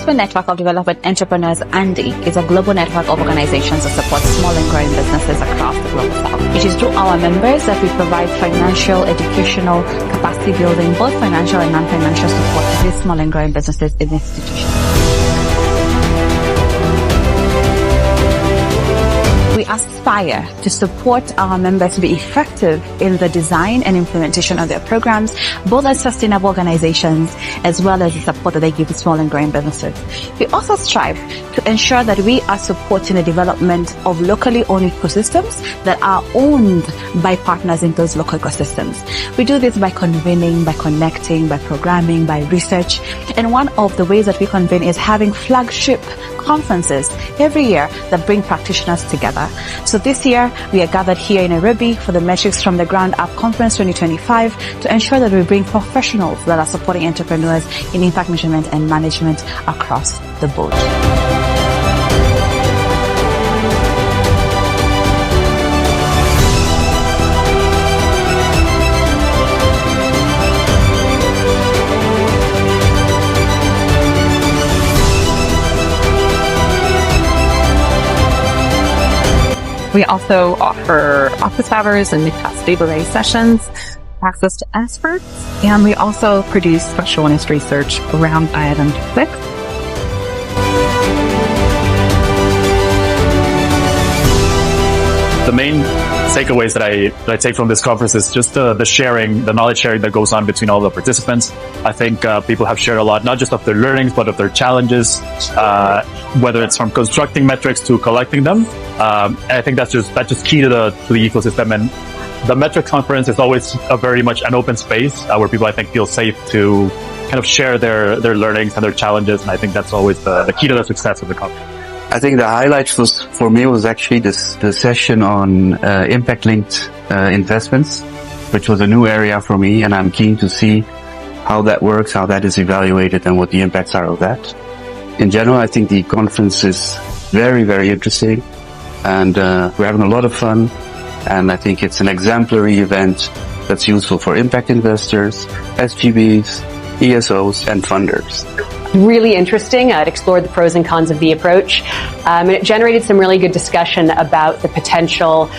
Investment Network of Development Entrepreneurs, ANDE, is a global network of organizations that support small and growing businesses across the global south. It is through our members that we provide financial, educational, capacity building, both financial and non-financial support to these small and growing businesses in institutions. We aspire to support our members to be effective in the design and implementation of their programs, both as sustainable organizations as well as the support that they give to small and growing businesses. We also strive to ensure that we are supporting the development of locally owned ecosystems that are owned by partners in those local ecosystems. We do this by convening, by connecting, by programming, by research. And one of the ways that we convene is having flagship conferences every year that bring practitioners together. So this year, we are gathered here in Nairobi for the Metrics from the Ground Up Conference 2025 to ensure that we bring professionals that are supporting entrepreneurs in impact measurement and management across the board. We also offer office hours and mid-class day sessions, access to experts, and we also produce specialist research around item 6. The main takeaways that I take from this conference is just the sharing, the knowledge sharing that goes on between all the participants. I think people have shared a lot, not just of their learnings, but of their challenges, whether it's from constructing metrics to collecting them. And I think that's just key to the ecosystem. And the metrics conference is always very much an open space where people, I think, feel safe to kind of share their learnings and their challenges. And I think that's always the key to the success of the conference. I think the highlight for me was actually the session on impact-linked investments, which was a new area for me, and I'm keen to see how that works, how that is evaluated, and what the impacts are of that. In general, I think the conference is very, very interesting, and we're having a lot of fun, and I think it's an exemplary event that's useful for impact investors, SGBs, ESOs, and funders. Really interesting. It explored the pros and cons of the approach. And it generated some really good discussion about the potential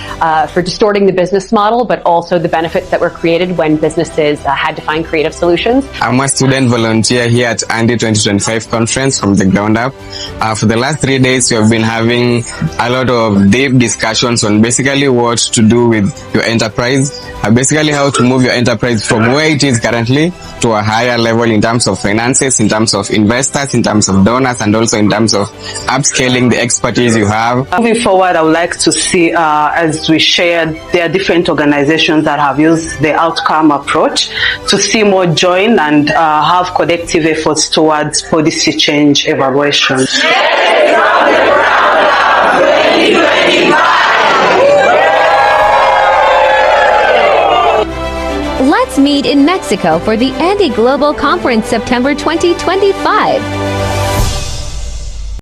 for distorting the business model, but also the benefits that were created when businesses had to find creative solutions. I'm a student volunteer here at ANDE 2025 conference from the ground up. For the last 3 days, we have been having a lot of deep discussions on basically what to do with your enterprise, basically how to move your enterprise from where it is currently to a higher level in terms of finances, in terms of investors, in terms of donors, and also in terms of upscaling the expertise you have. Moving forward, I would like to see, as we shared, there are different organizations that have used the outcome approach to see more join and have collective efforts towards policy change evaluation. Let's meet in Mexico for the ANDE Global Conference September 2025.